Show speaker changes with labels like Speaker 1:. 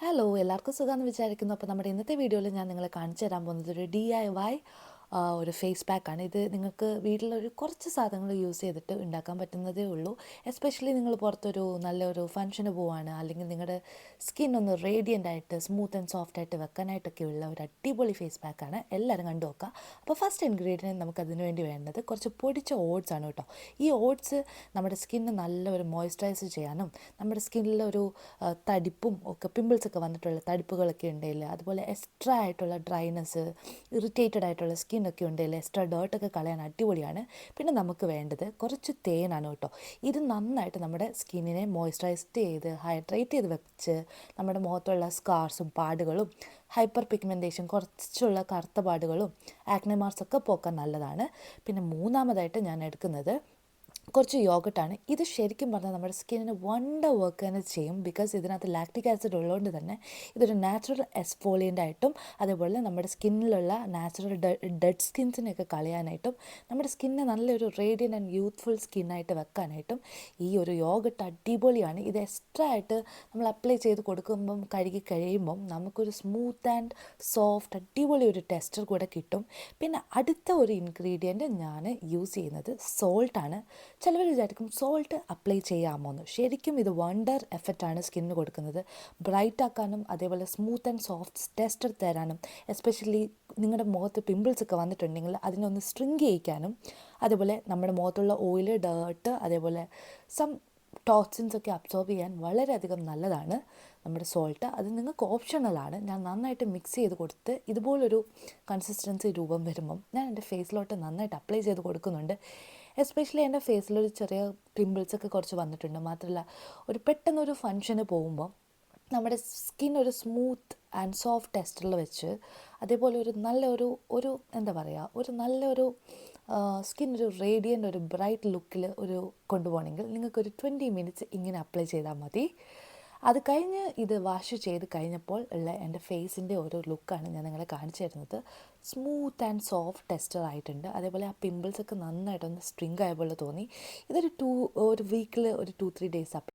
Speaker 1: Hello എല്ലാവർക്കും സുഖമെന്ന് വിചാരിക്കുന്നു. അപ്പോൾ നമ്മുടെ ഇന്നത്തെ വീഡിയോയിൽ ഞാൻ നിങ്ങളെ കാണിച്ചു തരാൻ പോകുന്നത് ഒരു DIY ഒരു ഫേസ് പാക്കാണ്. ഇത് നിങ്ങൾക്ക് വീട്ടിലൊരു കുറച്ച് സാധനങ്ങൾ യൂസ് ചെയ്തിട്ട് ഉണ്ടാക്കാൻ പറ്റുന്നതേ ഉള്ളൂ. എസ്പെഷ്യലി നിങ്ങൾ പുറത്തൊരു നല്ലൊരു ഫംഗ്ഷന് പോവുകയാണ്, അല്ലെങ്കിൽ നിങ്ങളുടെ സ്കിൻ ഒന്ന് റേഡിയൻ്റ് ആയിട്ട് സ്മൂത്ത് ആൻഡ് സോഫ്റ്റ് ആയിട്ട് വെക്കാനായിട്ടൊക്കെയുള്ള ഒരു അടിപൊളി ഫേസ് പാക്കാണ്. എല്ലാവരും കണ്ടു നോക്കുക. അപ്പോൾ ഫസ്റ്റ് ഇൻഗ്രീഡിയൻറ്റ് നമുക്ക് അതിന് വേണ്ടി വേണ്ടത് കുറച്ച് പൊടിച്ച ഓട്സ് ആണ് കേട്ടോ. ഈ ഓട്സ് നമ്മുടെ സ്കിന്ന് നല്ലൊരു മോയ്സ്ചറൈസ് ചെയ്യാനും നമ്മുടെ സ്കിന്നിലൊരു തടിപ്പും ഒക്കെ പിമ്പിൾസൊക്കെ വന്നിട്ടുള്ള തടിപ്പുകളൊക്കെ ഉണ്ടെങ്കിൽ, അതുപോലെ എക്സ്ട്രാ ആയിട്ടുള്ള ഡ്രൈനെസ്, ഇറിറ്റേറ്റഡ് ആയിട്ടുള്ള സ്കിന്നൊക്കെ ഉണ്ടെങ്കിൽ എക്സ്ട്രാ ഡേർട്ടൊക്കെ കളയാൻ അടിപൊളിയാണ്. പിന്നെ നമുക്ക് വേണ്ടത് കുറച്ച് തേനാണ് കേട്ടോ. ഇത് നന്നായിട്ട് നമ്മുടെ സ്കിന്നിനെ മോയ്സ്ചറൈസ് ചെയ്ത് ഹൈഡ്രേറ്റ് ചെയ്ത് വെച്ച് നമ്മുടെ മുഖത്തുള്ള സ്കാർസും പാടുകളും ഹൈപ്പർ പിഗ്മെൻറ്റേഷൻ കുറച്ചുള്ള കറുത്ത പാടുകളും ആക്നെ മാർക്സൊക്കെ പോക്കാൻ നല്ലതാണ്. പിന്നെ മൂന്നാമതായിട്ട് ഞാൻ എടുക്കുന്നത് കുറച്ച് യോഗട്ടാണ്. ഇത് ശരിക്കും പറഞ്ഞാൽ നമ്മുടെ സ്കിന്നിന് വണ്ടർ വർക്ക് തന്നെ ചെയ്യും. ബിക്കോസ് ഇതിനകത്ത് ലാക്റ്റിക് ആസിഡ് ഉള്ളതുകൊണ്ട് തന്നെ ഇതൊരു നാച്ചുറൽ എക്സ്ഫോളിയൻ്റ് ആയിട്ടും, അതേപോലെ നമ്മുടെ സ്കിന്നിലുള്ള നാച്ചുറൽ ഡെഡ് സ്കിൻസിനെയൊക്കെ കളയാനായിട്ടും, നമ്മുടെ സ്കിന്നെ നല്ലൊരു റേഡിയൻ ആൻഡ് യൂത്ത്ഫുൾ സ്കിന്നായിട്ട് വെക്കാനായിട്ടും ഈ ഒരു യോഗട്ട് അടിപൊളിയാണ്. ഇത് എക്സ്ട്രാ ആയിട്ട് നമ്മൾ അപ്ലൈ ചെയ്ത് കൊടുക്കുമ്പം, കഴുകി കഴിയുമ്പം നമുക്കൊരു സ്മൂത്ത് ആൻഡ് സോഫ്റ്റ് അടിപൊളി ഒരു ടെക്സ്ചർ കൂടെ കിട്ടും. പിന്നെ അടുത്ത ഒരു ഇൻഗ്രീഡിയൻറ്റ് ഞാൻ യൂസ് ചെയ്യുന്നത് സോൾട്ടാണ്. ചിലവർ വിചാരിക്കും സോൾട്ട് അപ്ലൈ ചെയ്യാമോന്ന്. ശരിക്കും ഇത് വണ്ടർ എഫക്റ്റാണ് സ്കിന്നിന് കൊടുക്കുന്നത്. ബ്രൈറ്റ് ആക്കാനും, അതേപോലെ സ്മൂത്ത് ആൻഡ് സോഫ്റ്റ് ടെക്സ്ചർ തരാനും, എസ്പെഷ്യലി നിങ്ങളുടെ മുഖത്ത് പിമ്പിൾസൊക്കെ വന്നിട്ടുണ്ടെങ്കിൽ അതിനൊന്ന് സ്ട്രിങ്ക് ചെയ്യിക്കാനും, അതേപോലെ നമ്മുടെ മുഖത്തുള്ള ഓയിൽ, ഡേർട്ട്, അതേപോലെ സം ടോക്സിൻസൊക്കെ അബ്സോർബ് ചെയ്യാൻ വളരെയധികം നല്ലതാണ് നമ്മുടെ സോൾട്ട്. അത് നിങ്ങൾക്ക് ഓപ്ഷണലാണ്. ഞാൻ നന്നായിട്ട് മിക്സ് ചെയ്ത് കൊടുത്ത് ഇതുപോലൊരു കൺസിസ്റ്റൻസി രൂപം വരുമ്പം ഞാൻ എൻ്റെ ഫേസിലോട്ട് നന്നായിട്ട് അപ്ലൈ ചെയ്ത് കൊടുക്കുന്നുണ്ട്. എസ്പെഷ്യലി എൻ്റെ ഫേസിലൊരു ചെറിയ പിമ്പിൾസൊക്കെ കുറച്ച് വന്നിട്ടുണ്ട്. മാത്രമല്ല, പെട്ടെന്നൊരു ഫങ്ഷന് പോകുമ്പോൾ നമ്മുടെ സ്കിൻ ഒരു സ്മൂത്ത് ആൻഡ് സോഫ്റ്റ് ടെക്സ്ചറിൽ വെച്ച്, അതേപോലെ ഒരു എന്താ പറയുക, ഒരു നല്ലൊരു സ്കിൻ ഒരു റേഡിയൻ്റ് ഒരു ബ്രൈറ്റ് ലുക്കിൽ കൊണ്ടുപോകണമെങ്കിൽ നിങ്ങൾക്കൊരു 20 മിനിറ്റ്സ് ഇങ്ങനെ അപ്ലൈ ചെയ്താൽ മതി. അത് കഴിഞ്ഞ് ഇത് വാഷ് ചെയ്ത് കഴിഞ്ഞപ്പോൾ ഉള്ള എൻ്റെ ഫേസിൻ്റെ ഒരു ലുക്കാണ് ഞാൻ നിങ്ങളെ കാണിച്ചു തരുന്നത്. സ്മൂത്ത് ആൻഡ് സോഫ്റ്റ് ടെക്സ്ചർ ആയിട്ടുണ്ട്. അതേപോലെ ആ പിമ്പിൾസൊക്കെ നന്നായിട്ടൊന്ന് സ്ട്രിങ്ക് ആയ പോലെ തോന്നി. ഒരു വീക്കിൽ ഒരു 2-3 ഡേയ്സ്